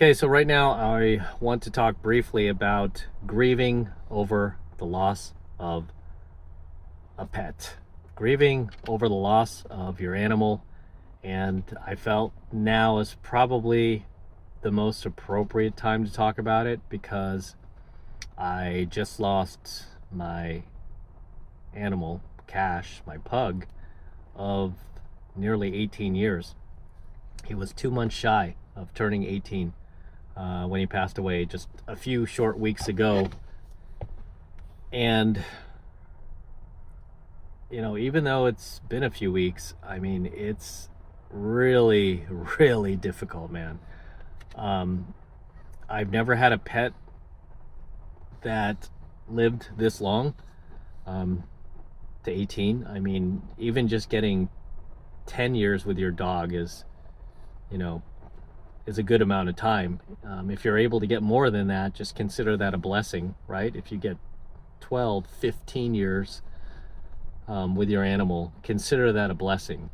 Okay, so right now I want to talk briefly about grieving over the loss of a pet. Grieving over the loss of your animal, and I felt now is probably the most appropriate time to talk about it because I just lost my animal, Cash, my pug, of nearly 18 years. He was 2 months shy of turning 18 when he passed away just a few short weeks ago. And, even though it's been a few weeks, I mean, it's really, really difficult, man. I've never had a pet that lived this long, to 18. I mean, even just getting 10 years with your dog is a good amount of time. If you're able to get more than that, just consider that a blessing, right? If you get 12, 15 years with your animal, consider that a blessing,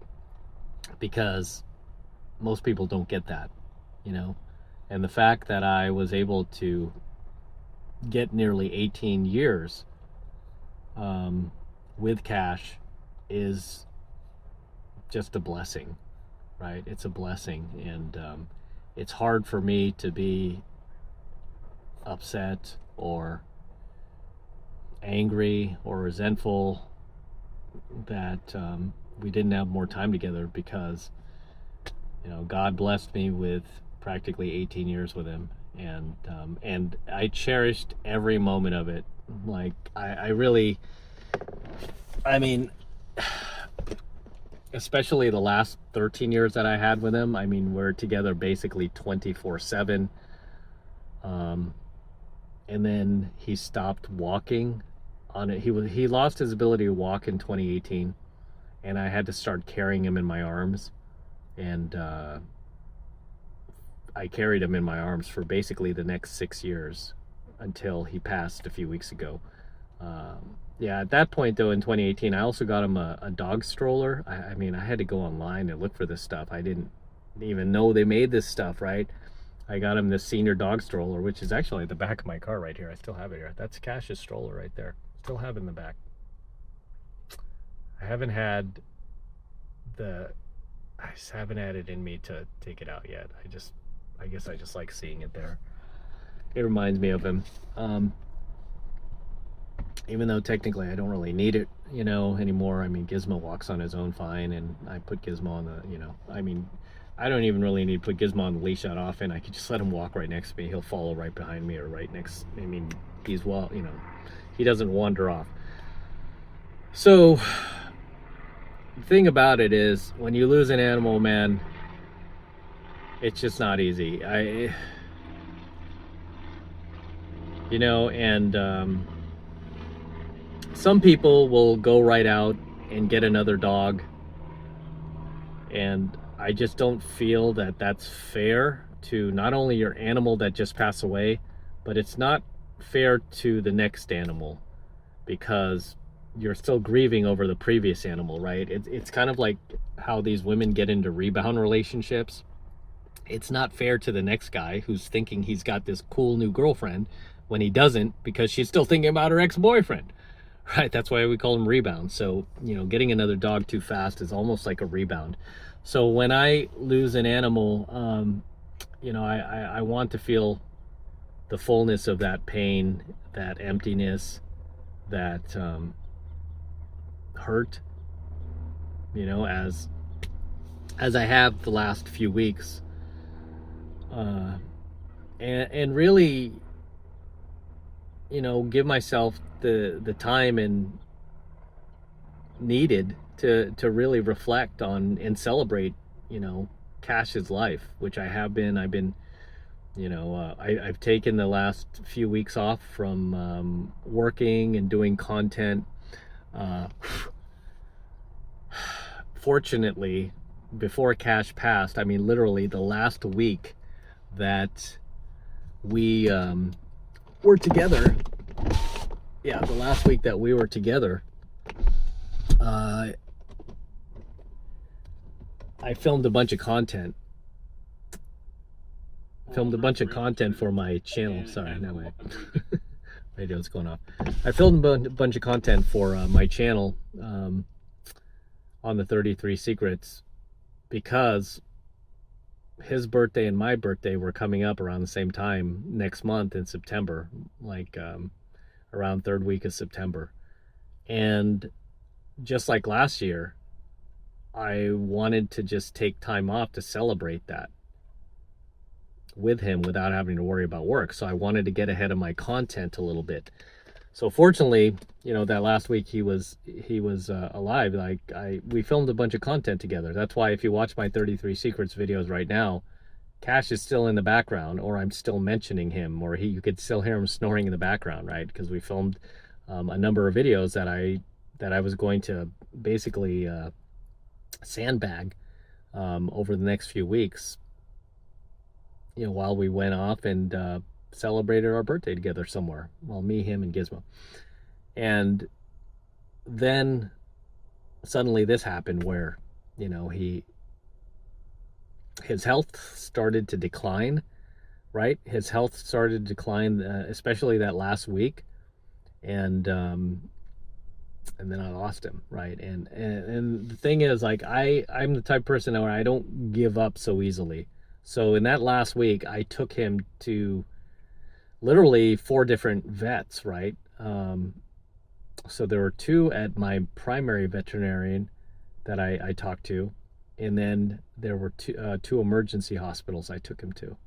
because most people don't get that, and the fact that I was able to get nearly 18 years with Cash is just a blessing, right? It's a blessing, and it's hard for me to be upset or angry or resentful that we didn't have more time together, because God blessed me with practically 18 years with him, and I cherished every moment of it. Like I really, I mean, especially the last 13 years that I had with him. I mean, we're together basically 24/7. And then he stopped walking on it. He lost his ability to walk in 2018, and I had to start carrying him in my arms. And I carried him in my arms for basically the next 6 years until he passed a few weeks ago. Yeah, at that point though, in 2018, I also got him a dog stroller. I mean, I had to go online and look for this stuff. I didn't even know they made this stuff, right? I got him this senior dog stroller, which is actually at the back of my car right here. I still have it here. That's Cash's stroller right there. Still have it in the back. I just haven't had it in me to take it out yet. I guess I just like seeing it there. It reminds me of him. Even though technically I don't really need it, anymore. I mean, Gizmo walks on his own fine, and I put Gizmo on the, I mean, I don't even really need to put Gizmo on the leash that often. I could just let him walk right next to me. He'll follow right behind me or right next. I mean, he doesn't wander off. So the thing about it is, when you lose an animal, man, it's just not easy. And some people will go right out and get another dog, and I just don't feel that that's fair to not only your animal that just passed away, but it's not fair to the next animal, because you're still grieving over the previous animal, right? It's kind of like how these women get into rebound relationships. It's not fair to the next guy who's thinking he's got this cool new girlfriend when he doesn't, because she's still thinking about her ex-boyfriend, right? That's why we call them rebounds. So, getting another dog too fast is almost like a rebound. So when I lose an animal, I want to feel the fullness of that pain, that emptiness, that hurt, as I have the last few weeks, and really, give myself the time and needed to really reflect on and celebrate, Cash's life, which I have been. I've been, I've taken the last few weeks off from working and doing content. Fortunately, before Cash passed, I mean, literally the last week that we were together, the last week that we were together, I filmed a bunch of content, filmed a bunch of content for my channel. Sorry, now my radio's going off. I filmed a bunch of content for my channel on the 33 Secrets because his birthday and my birthday were coming up around the same time next month in September, like around third week of September. And just like last year, I wanted to just take time off to celebrate that with him without having to worry about work. So I wanted to get ahead of my content a little bit. So fortunately, you know, that last week he was alive. Like we filmed a bunch of content together. That's why if you watch my 33 Secrets videos right now, Cash is still in the background, or I'm still mentioning him, or you could still hear him snoring in the background, right? Because we filmed a number of videos that I was going to basically sandbag over the next few weeks, you know, while we went off and celebrated our birthday together somewhere. Well, me, him, and Gizmo. And then suddenly this happened where, you know, his health started to decline, right? His health started to decline, especially that last week. And then I lost him, right? And the thing is, like, I'm the type of person where I don't give up so easily. So in that last week, I took him to literally 4 different vets, right? So there were 2 at my primary veterinarian that I talked to, and then there were 2 emergency hospitals I took him to,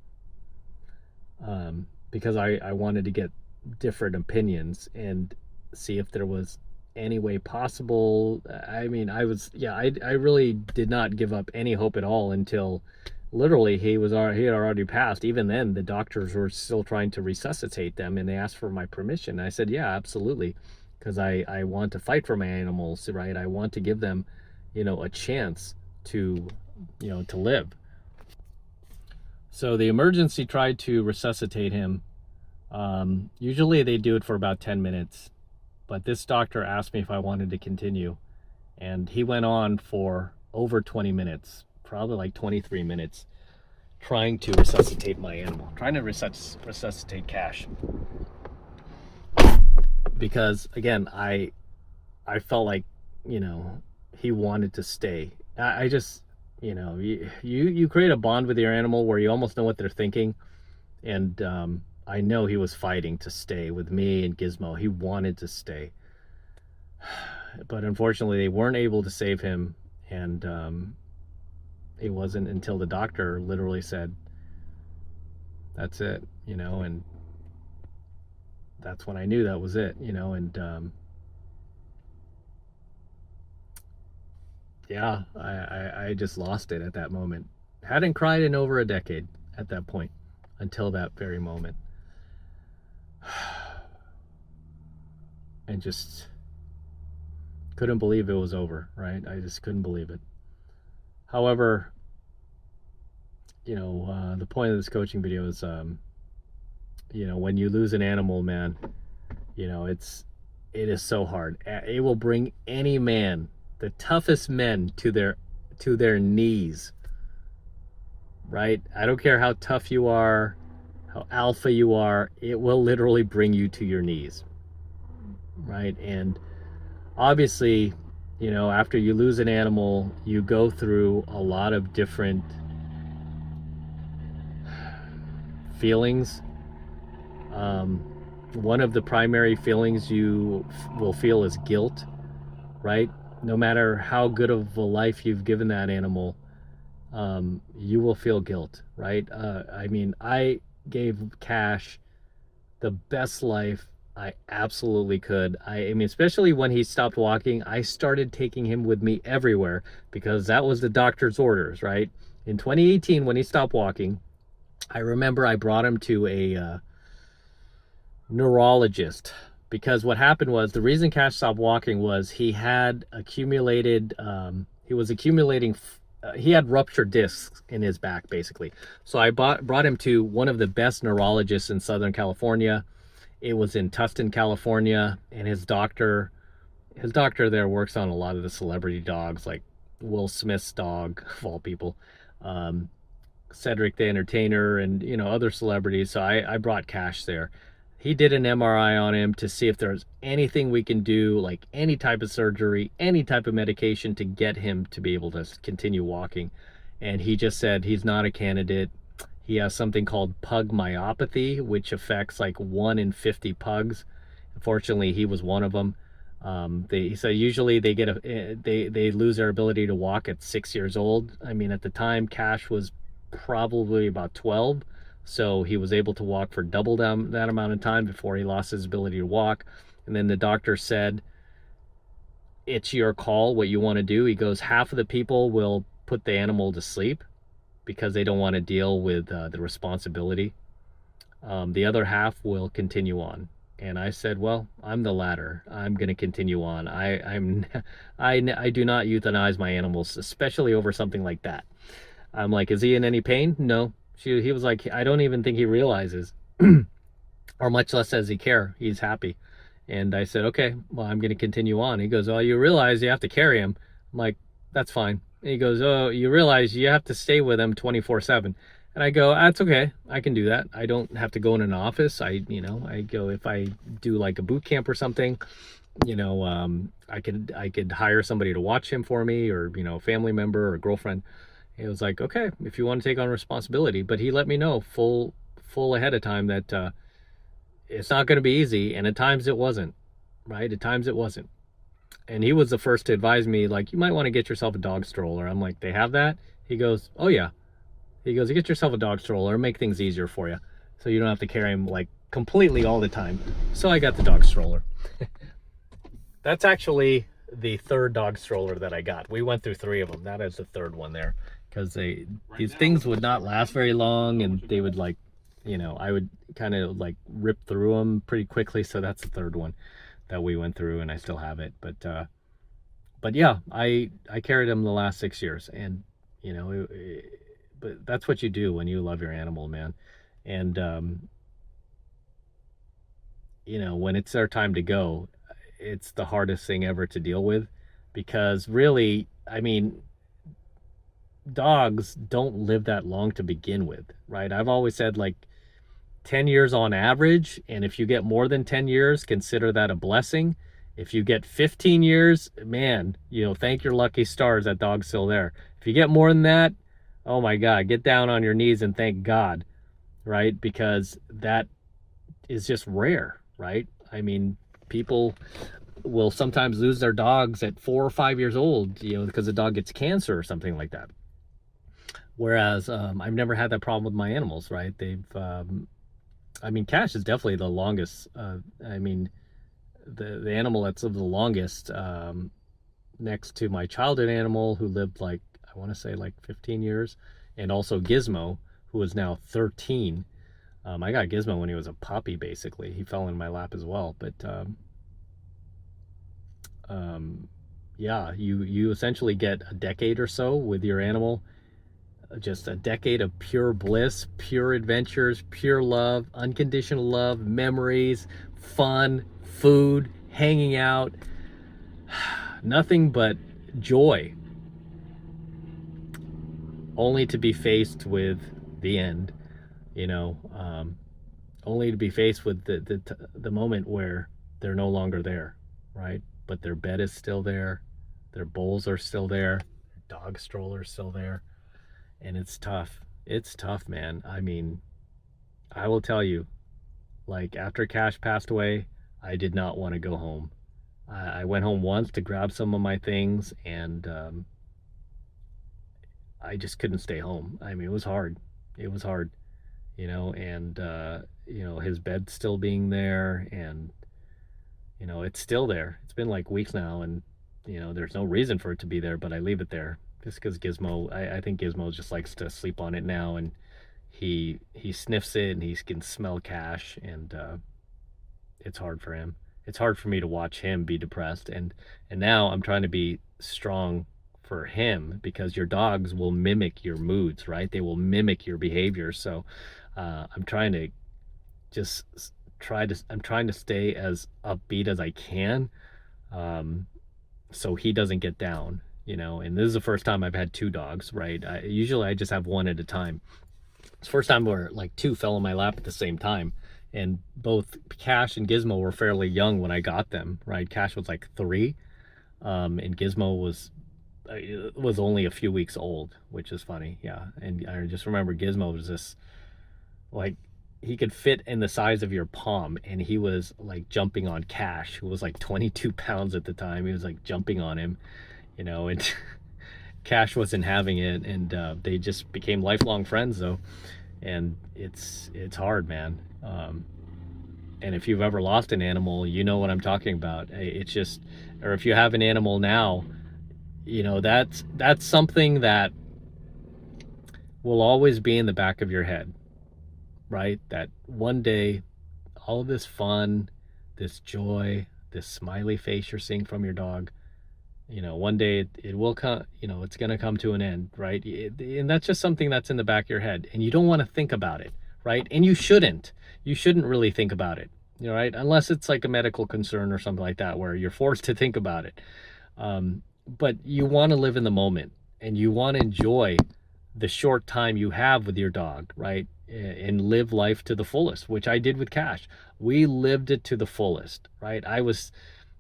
because I wanted to get different opinions and see if there was any way possible. I mean, I really did not give up any hope at all until literally he had already passed. Even then, the doctors were still trying to resuscitate them, and they asked for my permission. I said, yeah, absolutely, because I want to fight for my animals, right? I want to give them, you know, a chance to, you know, to live. So the emergency tried to resuscitate him. Usually they do it for about 10 minutes, but this doctor asked me if I wanted to continue, and he went on for over 20 minutes, probably like 23 minutes, trying to resuscitate my animal, trying to resuscitate Cash. Because again, I felt like, you know, he wanted to stay. I just, you know, you create a bond with your animal where you almost know what they're thinking. And I know he was fighting to stay with me and Gizmo. He wanted to stay. But unfortunately, they weren't able to save him. And it wasn't until the doctor literally said, that's it, you know, and that's when I knew that was it, you know. And yeah, I just lost it at that moment. Hadn't cried in over a decade at that point until that very moment. And just couldn't believe it was over, right? I just couldn't believe it. However, you know, the point of this coaching video is, you know, when you lose an animal, man, you know, it is so hard. It will bring any man, the toughest men, to their knees, right? I don't care how tough you are, how alpha you are, it will literally bring you to your knees, right? And obviously, you know, after you lose an animal, you go through a lot of different feelings. One of the primary feelings you will feel is guilt, right? No matter how good of a life you've given that animal, you will feel guilt, right? I mean, I gave Cash the best life I absolutely could. I mean, especially when he stopped walking, I started taking him with me everywhere because that was the doctor's orders, right? In 2018, when he stopped walking, I remember I brought him to a neurologist, because what happened was, the reason Cash stopped walking was he had accumulated, he had ruptured discs in his back, basically. So I brought him to one of the best neurologists in Southern California. It was in Tustin, California, and his doctor there works on a lot of the celebrity dogs, like Will Smith's dog, of all people. Cedric the Entertainer and, you know, other celebrities. So I brought Cash there. He did an MRI on him to see if there's anything we can do, like any type of surgery, any type of medication to get him to be able to continue walking. And he just said he's not a candidate. He has something called pug myopathy, which affects like 1 in 50 pugs. Unfortunately, he was one of them. So usually they get they lose their ability to walk at 6 years old. I mean, at the time, Cash was probably about 12, so he was able to walk for double that amount of time before he lost his ability to walk. And then the doctor said, it's your call what you want to do. He goes, half of the people will put the animal to sleep because they don't want to deal with the responsibility. The other half will continue on. And I said, well, I'm the latter. I'm going to continue on. I do not euthanize my animals, especially over something like that. I'm like, is he in any pain? No. He was like, I don't even think he realizes, or much less does he care. He's happy. And I said, okay, well, I'm going to continue on. He goes, oh, you realize you have to carry him. I'm like, that's fine. And he goes, oh, you realize you have to stay with him 24/7. And I go, that's okay. I can do that. I don't have to go in an office. I go, if I do like a boot camp or something, I could hire somebody to watch him for me, or, a family member or girlfriend. It was like, okay, if you want to take on responsibility. But he let me know full ahead of time that it's not going to be easy. And at times it wasn't, right? At times it wasn't. And he was the first to advise me, like, you might want to get yourself a dog stroller. I'm like, they have that? He goes, oh yeah. He goes, you get yourself a dog stroller, make things easier for you, so you don't have to carry him like completely all the time. So I got the dog stroller. That's actually the third dog stroller that I got. We went through 3 of them. That is the third one there, because these things would not last very long, and they would I would kind of like rip through them pretty quickly. So that's the third one that we went through, and I still have it. But yeah, I carried him the last 6 years, and but that's what you do when you love your animal, man. And when it's their time to go, it's the hardest thing ever to deal with, because really, I mean, dogs don't live that long to begin with, right? I've always said like 10 years on average, and if you get more than 10 years, consider that a blessing. If you get 15 years, man, thank your lucky stars that dog's still there. If you get more than that, oh my God, get down on your knees and thank God, right? Because that is just rare, right? I mean, people will sometimes lose their dogs at 4 or 5 years old, because the dog gets cancer or something like that. Whereas I've never had that problem with my animals, right? Cash is definitely the longest. The animal that's lived the longest, next to my childhood animal, who lived like, I want to say like 15 years, and also Gizmo, who is now 13. I got Gizmo when he was a puppy, basically. He fell in my lap as well. But yeah, you essentially get a decade or so with your animal. Just a decade of pure bliss, pure adventures, pure love, unconditional love, memories, fun, food, hanging out. Nothing but joy. Only to be faced with the end, only to be faced with the moment where they're no longer there, right? But their bed is still there, their bowls are still there, their dog stroller is still there, and it's tough. It's tough, man. I mean, I will tell you, like, after Cash passed away, I did not want to go home. I went home once to grab some of my things, and I just couldn't stay home. I mean, it was hard. It was hard, and his bed still being there, and it's still there. It's been like weeks now, and there's no reason for it to be there, but I leave it there just because Gizmo. I think Gizmo just likes to sleep on it now, and he sniffs it, and he can smell Cash, and it's hard for him. It's hard for me to watch him be depressed, and now I'm trying to be strong for him, because your dogs will mimic your moods, right? They will mimic your behavior. So I'm trying to stay as upbeat as I can, so he doesn't get down. you know, and this is the first time I've had two dogs, right? Usually I just have one at a time. It's the first time where like two fell in my lap at the same time. And both Cash and Gizmo were fairly young when I got them, right? Cash was like 3, and Gizmo was only a few weeks old, which is funny. Yeah. And I just remember Gizmo was this, like, he could fit in the size of your palm, and he was like jumping on Cash, who was like 22 pounds at the time. He was like jumping on him, you know, and Cash wasn't having it, and they just became lifelong friends though. And it's hard, man. And if you've ever lost an animal, you know what I'm talking about. It's just, or if you have an animal now, you know, that's something that will always be in the back of your head, right? That one day, all of this fun, this joy, this smiley face you're seeing from your dog, you know, one day it will come, you know, it's going to come to an end, right? And that's just something that's in the back of your head, and you don't want to think about it, right? And you shouldn't really think about it, you know, right? Unless it's like a medical concern or something like that, where you're forced to think about it. But you want to live in the moment, and you want to enjoy the short time you have with your dog, right? And live life to the fullest, which I did with Cash. We lived it to the fullest, right?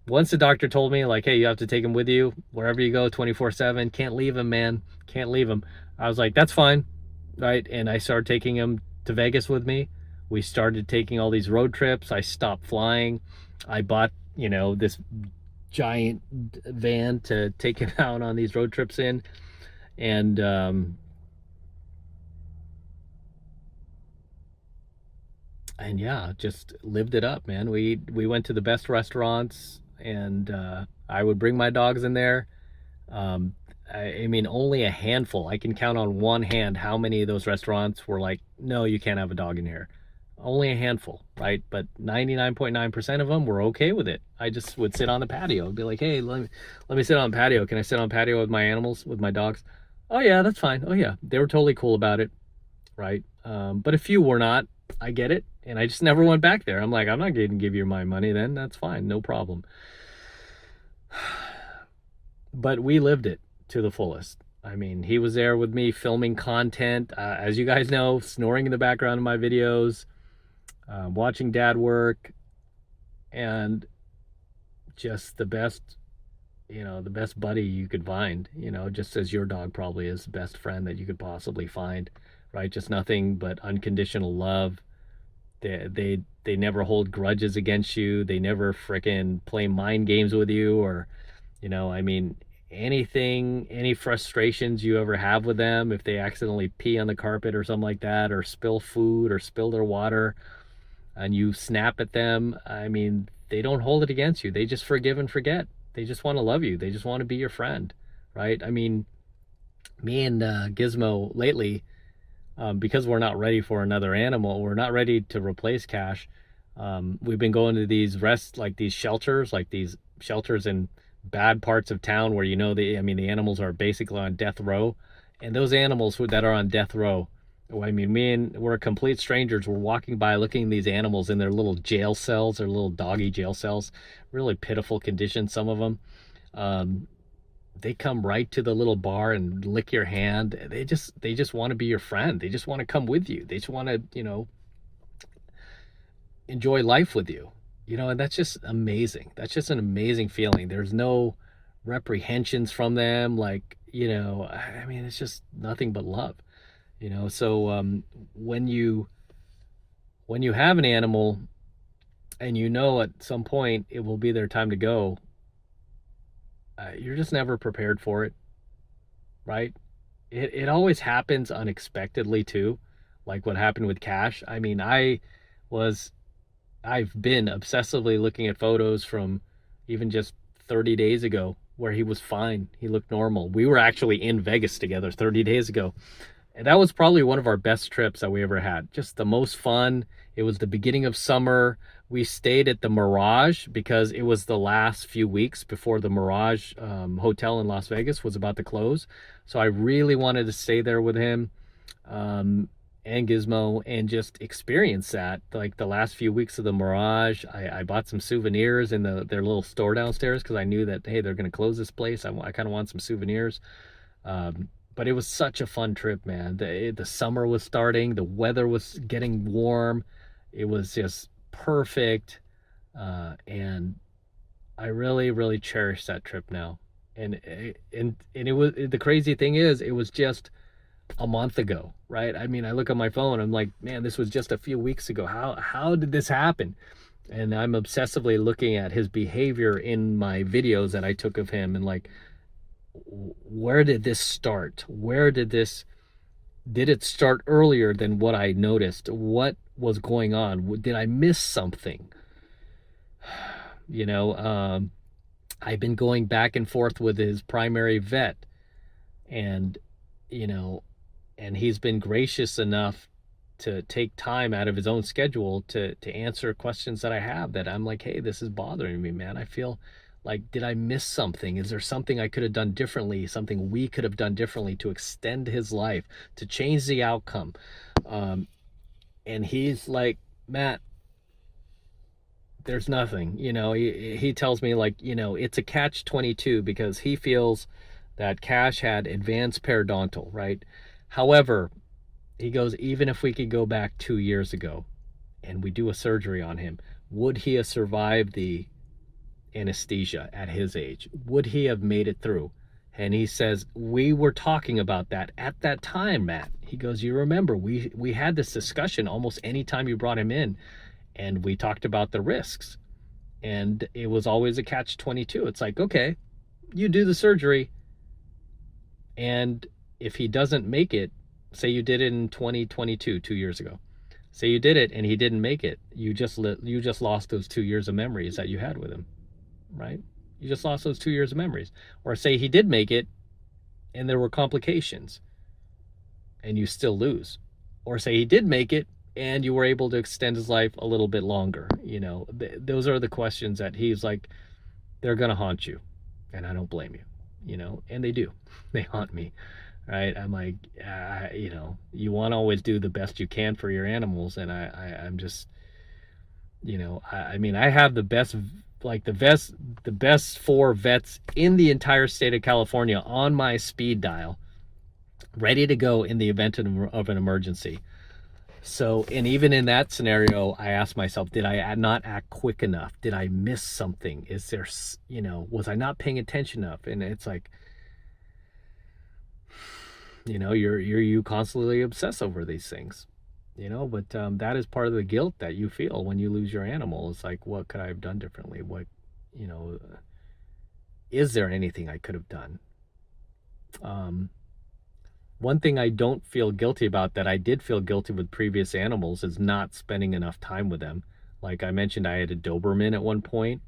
Once the doctor told me, like, hey, you have to take him with you wherever you go, 24/7. Can't leave him, man. Can't leave him. I was like, that's fine, right? And I started taking him to Vegas with me. We started taking all these road trips. I stopped flying. I bought, you know, this giant van to take him out on these road trips in. And yeah, just lived it up, man. We went to the best restaurants, and I would bring my dogs in there. I mean, only a handful. I can count on one hand how many of those restaurants were like, no, you can't have a dog in here. Only a handful, right? But 99.9% of them were okay with it. I just would sit on the patio and be like, hey, let me sit on the patio. Can I sit on the patio with my animals, with my dogs? Oh yeah, that's fine. Oh yeah. They were totally cool about it, right? But a few were not. I get it. And I just never went back there. I'm like, I'm not going to give you my money then. That's fine. No problem. But we lived it to the fullest. I mean, he was there with me filming content. As you guys know, snoring in the background of my videos, watching Dad work, and just the best, you know, the best buddy you could find, you know, just as your dog probably is the best friend that you could possibly find, right? Just nothing but unconditional love. They never hold grudges against you. They never frickin' play mind games with you, or, you know, I mean, any frustrations you ever have with them, if they accidentally pee on the carpet or something like that, or spill food or spill their water, and you snap at them, I mean, they don't hold it against you. They just forgive and forget. They just want to love you. They just want to be your friend, right? I mean, me and Gizmo lately, because we're not ready for another animal, we're not ready to replace Cash. We've been going to these these shelters in bad parts of town where, you know, the animals are basically on death row. And those animals that are on death row, I mean, we're complete strangers. We're walking by looking at these animals in their little jail cells, their little doggy jail cells, really pitiful condition, some of them. They come right to the little bar and lick your hand. They just want to be your friend. They just want to come with you. They just want to, you know, enjoy life with you, you know, and that's just amazing. That's just an amazing feeling. There's no reprehensions from them. Like, you know, I mean, it's just nothing but love, you know? So, when you have an animal and you know at some point it will be their time to go, you're just never prepared for it, right? It always happens unexpectedly too, like what happened with Cash. I mean, I've been obsessively looking at photos from even just 30 days ago where he was fine. He looked normal. We were actually in Vegas together 30 days ago. And that was probably one of our best trips that we ever had. Just the most fun. It was the beginning of summer. We stayed at the Mirage because it was the last few weeks before the Mirage hotel in Las Vegas was about to close. So I really wanted to stay there with him. And and Gizmo and just experience that. Like the last few weeks of the Mirage, I bought some souvenirs in their little store downstairs because I knew that, hey, they're going to close this place. I kind of want some souvenirs. But it was such a fun trip, man. The summer was starting, the weather was getting warm. It was just perfect. And I really, really cherish that trip now. And it was, the crazy thing is, it was just a month ago, right? I mean, I look at my phone, I'm like, man, this was just a few weeks ago. How did this happen? And I'm obsessively looking at his behavior in my videos that I took of him, and like, where did this start? Did it start earlier than what I noticed? What was going on? Did I miss something? You know, I've been going back and forth with his primary vet, and you know, and he's been gracious enough to take time out of his own schedule to answer questions that I have, that I'm like, hey, this is bothering me, man. I feel like, did I miss something? Is there something I could have done differently, something we could have done differently to extend his life, to change the outcome? And he's like, Matt, there's nothing. You know, he tells me, like, you know, it's a catch-22 because he feels that Cash had advanced periodontal, right? However, he goes, even if we could go back 2 years ago and we do a surgery on him, would he have survived the anesthesia at his age? Would he have made it through? And he says, we were talking about that at that time, Matt. He goes, you remember, we had this discussion almost any time you brought him in, and we talked about the risks. And it was always a catch-22. It's like, okay, you do the surgery, and if he doesn't make it, say you did it in 2022, 2 years ago. Say you did it and he didn't make it. You just lost those 2 years of memories that you had with him, right? You just lost those 2 years of memories. Or say he did make it and there were complications and you still lose. Or say he did make it and you were able to extend his life a little bit longer. You know, those are the questions that he's like, they're going to haunt you. And I don't blame you, you know, and they do. They haunt me. Right? I'm like, you know, you want to always do the best you can for your animals, and I'm just, you know, I mean, I have the best, like the best 4 vets in the entire state of California on my speed dial, ready to go in the event of an emergency. So, and even in that scenario, I asked myself, did I not act quick enough? Did I miss something? Is there, you know, was I not paying attention enough? And it's like, you know, you constantly obsess over these things, you know, but that is part of the guilt that you feel when you lose your animal. It's like, what could I have done differently? What, you know, is there anything I could have done? One thing I don't feel guilty about that I did feel guilty with previous animals is not spending enough time with them. Like I mentioned, I had a Doberman at one point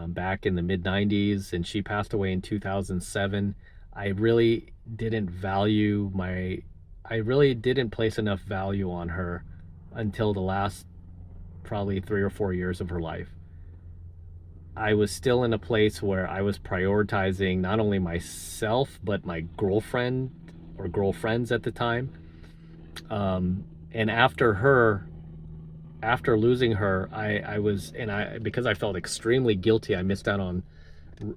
back in the mid 90s, and she passed away in 2007. I really didn't place enough value on her until the last probably 3 or 4 years of her life. I was still in a place where I was prioritizing not only myself, but my girlfriend or girlfriends at the time. And after losing her, because I felt extremely guilty, I missed out on,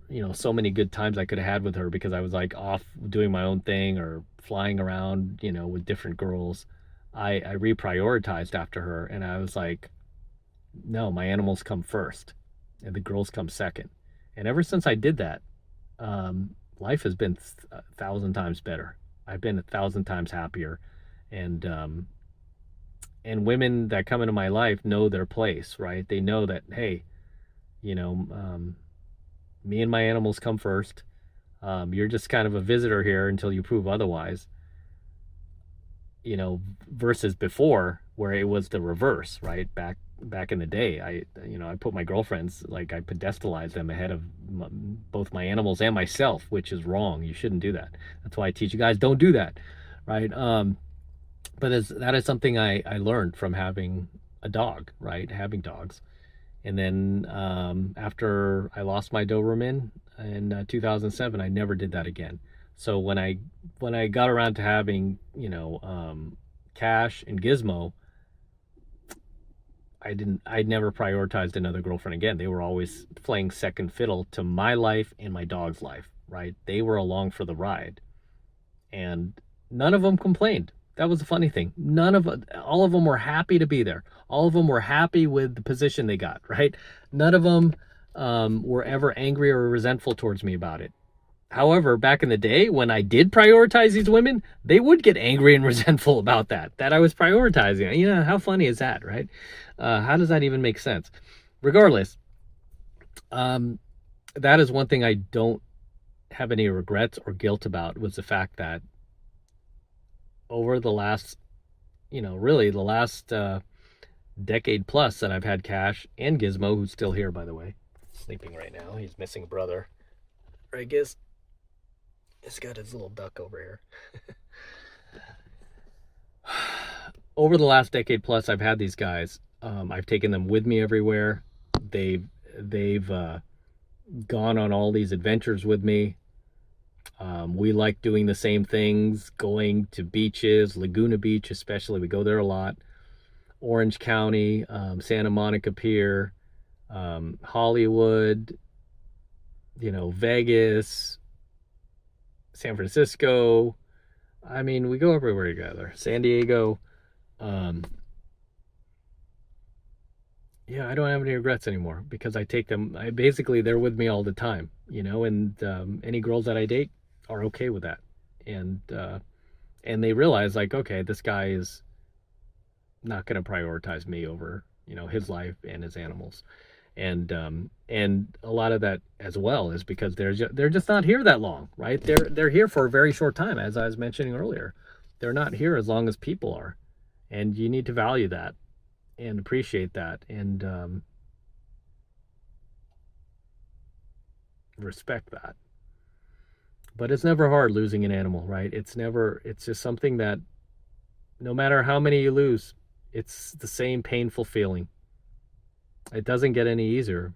you know, so many good times I could have had with her because I was like off doing my own thing or flying around, you know, with different girls. I reprioritized after her, and I was like, no, my animals come first and the girls come second. And ever since I did that, life has been 1,000 times better. I've been 1,000 times happier. And women that come into my life know their place, right? They know that, hey, you know, me and my animals come first. You're just kind of a visitor here until you prove otherwise. You know, versus before where it was the reverse, right? Back in the day, I put my girlfriends, like I pedestalized them ahead of both my animals and myself, which is wrong. You shouldn't do that. That's why I teach you guys, don't do that, right? But that is something I learned from having a dog, right? Having dogs. And then after I lost my Doberman in 2007, I never did that again. So when I got around to having, you know, Cash and Gizmo, I never prioritized another girlfriend again. They were always playing second fiddle to my life and my dog's life, right? They were along for the ride. And none of them complained. That was the funny thing. All of them were happy to be there. All of them were happy with the position they got, right? None of them were ever angry or resentful towards me about it. However, back in the day, when I did prioritize these women, they would get angry and resentful about that I was prioritizing. You know, how funny is that, right? How does that even make sense? Regardless, that is one thing I don't have any regrets or guilt about, was the fact that over the last, really the last decade plus that I've had Cash and Gizmo, who's still here, by the way, sleeping right now. He's missing a brother. Right, Giz? He's got his little duck over here. Over the last decade plus, I've had these guys. I've taken them with me everywhere. They've gone on all these adventures with me. We like doing the same things, going to beaches, Laguna Beach especially. We go there a lot. Orange County, Santa Monica Pier, Hollywood, Vegas, San Francisco. I mean, we go everywhere together. San Diego. Yeah, I don't have any regrets anymore, because I take them. They're with me all the time, and any girls that I date are okay with that. And they realize, like, okay, this guy is not going to prioritize me over, his life and his animals. And a lot of that as well is because they're just not here that long, right? They're here for a very short time, as I was mentioning earlier. They're not here as long as people are, and you need to value that and appreciate that, and respect that. But it's never hard losing an animal, right? It's just something that no matter how many you lose, it's the same painful feeling. It doesn't get any easier,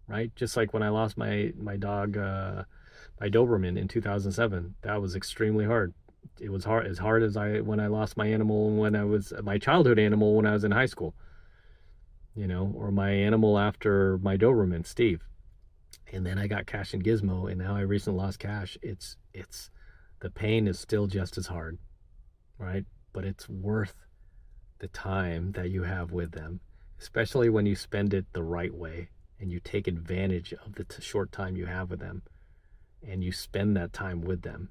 right? Just like when I lost my dog, my Doberman in 2007, that was extremely hard. It was as hard as when I lost my animal my childhood animal when I was in high school, or my animal after my Doberman, Steve. And then I got Cash and Gizmo, and now I recently lost Cash. It's the pain is still just as hard, right? But it's worth the time that you have with them, especially when you spend it the right way and you take advantage of the short time you have with them, and you spend that time with them,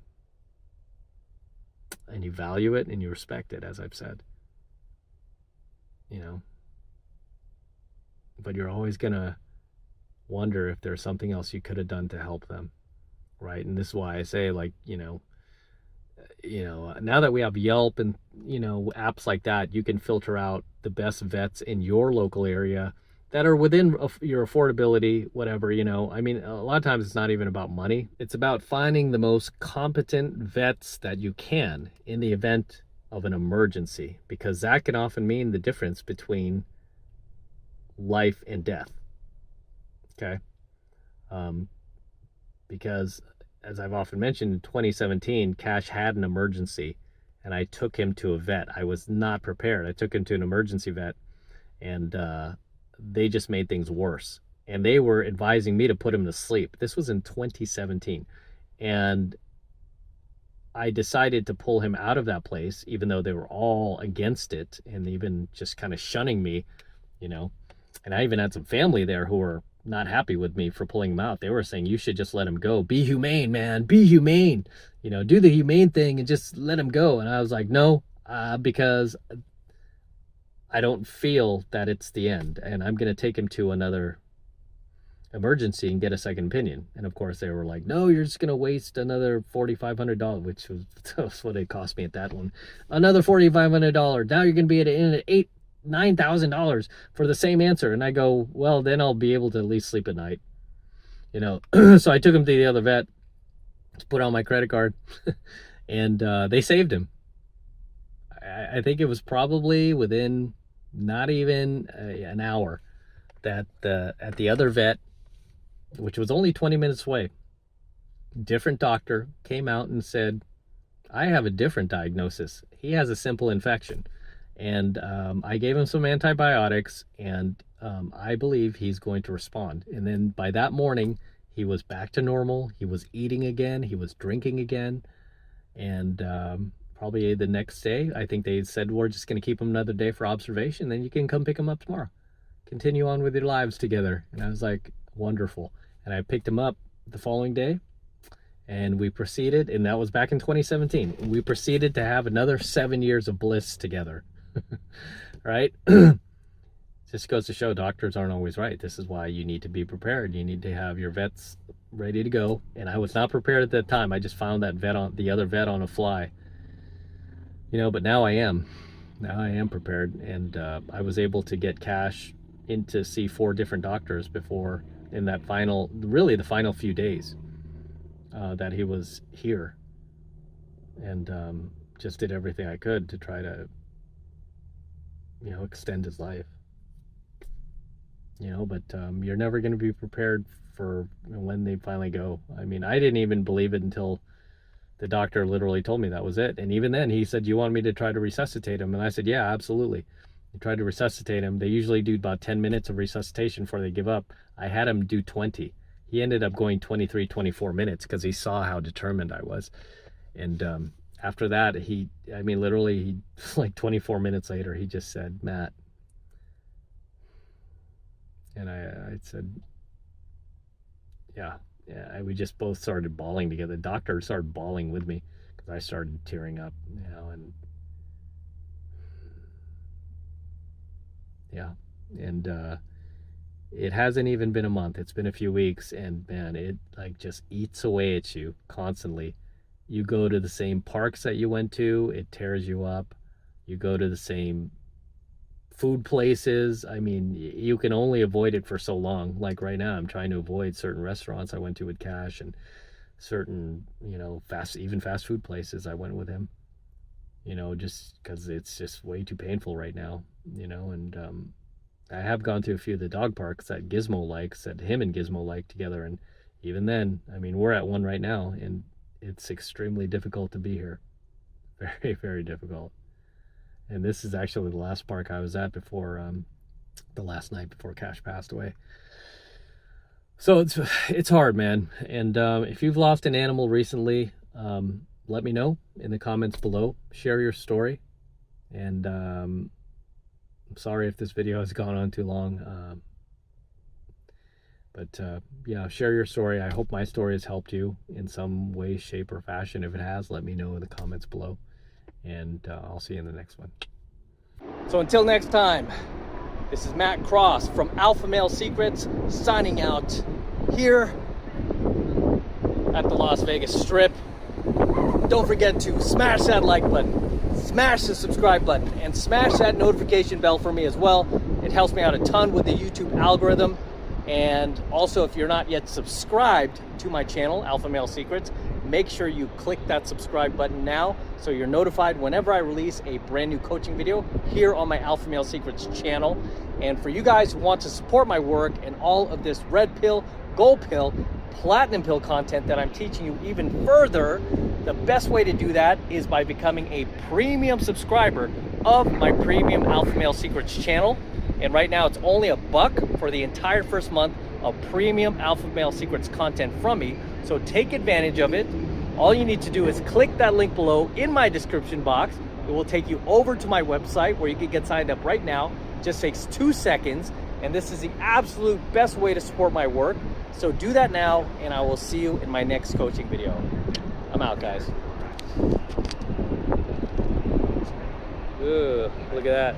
and you value it and you respect it, as I've said. But you're always gonna wonder if there's something else you could have done to help them, right? And this is why I say, like, now that we have Yelp and apps like that, you can filter out the best vets in your local area that are within your affordability, whatever. I mean, a lot of times it's not even about money. It's about finding the most competent vets that you can in the event of an emergency, because that can often mean the difference between life and death. Okay. Because, as I've often mentioned, in 2017, Cash had an emergency, and I took him to a vet. I was not prepared. I took him to an emergency vet, and they just made things worse. And they were advising me to put him to sleep. This was in 2017. And I decided to pull him out of that place, even though they were all against it and even just kind of shunning me, And I even had some family there who were not happy with me for pulling him out. They were saying, you should just let him go. Be humane, man. Be humane. Do the humane thing and just let him go. And I was like, no, because I don't feel that it's the end. And I'm going to take him to another emergency and get a second opinion. And of course they were like, no, you're just going to waste another $4,500, which was what it cost me at that one. Another $4,500. Now you're going to be at $9,000 for the same answer. And I go, well, then I'll be able to at least sleep at night. So I took him to the other vet, put on my credit card, and they saved him. I think it was probably within not even an hour that at the other vet, which was only 20 minutes away, different doctor came out and said, I have a different diagnosis. He has a simple infection. And I gave him some antibiotics, and I believe he's going to respond. And then by that morning, he was back to normal. He was eating again. He was drinking again. And probably the next day, I think they said, we're just going to keep him another day for observation. Then you can come pick him up tomorrow. Continue on with your lives together. And I was like, wonderful. And I picked him up the following day. And we proceeded, and that was back in 2017. We proceeded to have another 7 years of bliss together. Right? Just goes to show doctors aren't always right. This is why you need to be prepared. You need to have your vets ready to go. And I was not prepared at that time. I just found that the other vet on a fly. You know, but now I am. Now I am prepared. And I was able to get cash in to see 4 different doctors before, in that really the final few days that he was here. And just did everything I could to try to, you know, extend his life. You know, but you're never going to be prepared for when they finally go. I mean, I didn't even believe it until the doctor literally told me that was it. And even then he said, "Do you want me to try to resuscitate him?" And I said, "Yeah, absolutely." He tried to resuscitate him. They usually do about 10 minutes of resuscitation before they give up. I had him do 20. He ended up going 23, 24 minutes because he saw how determined I was. And after that, literally, like 24 minutes later, he just said, "Matt." And I said, yeah, we just both started bawling together. The doctor started bawling with me because I started tearing up, you know, and yeah. And it hasn't even been a month. It's been a few weeks, and man, it like just eats away at you constantly. You go to the same parks that you went to, it tears you up. You go to the same food places. I mean, you can only avoid it for so long. Like right now, I'm trying to avoid certain restaurants I went to with Cash, and certain, you know, fast food places I went with him, you know, just because it's just way too painful right now, you know. And I have gone to a few of the dog parks that Gizmo likes, that him and Gizmo like together. And even then, I mean, we're at one right now, and it's extremely difficult to be here. Very, very difficult. And this is actually the last park I was at before, the last night before Cash passed away. So it's hard, man. And if you've lost an animal recently, let me know in the comments below. Share your story. And I'm sorry if this video has gone on too long. But yeah, share your story. I hope my story has helped you in some way, shape, or fashion. If it has, let me know in the comments below. And I'll see you in the next one. So until next time, this is Matt Cross from AlphaMaleSecrets signing out here at the Las Vegas Strip. Don't forget to smash that like button, smash the subscribe button, and smash that notification bell for me as well. It helps me out a ton with the YouTube algorithm. And also, if you're not yet subscribed to my channel, AlphaMaleSecrets, make sure you click that subscribe button now so you're notified whenever I release a brand new coaching video here on my AlphaMaleSecrets channel. And for you guys who want to support my work and all of this red pill, gold pill, platinum pill content that I'm teaching you even further, the best way to do that is by becoming a premium subscriber of my premium AlphaMaleSecrets channel. And right now it's only $1 for the entire first month of premium AlphaMaleSecrets content from me. So take advantage of it. All you need to do is click that link below in my description box. It will take you over to my website where you can get signed up right now. It just takes 2 seconds. And this is the absolute best way to support my work. So do that now, and I will see you in my next coaching video. I'm out, guys. Ugh, look at that.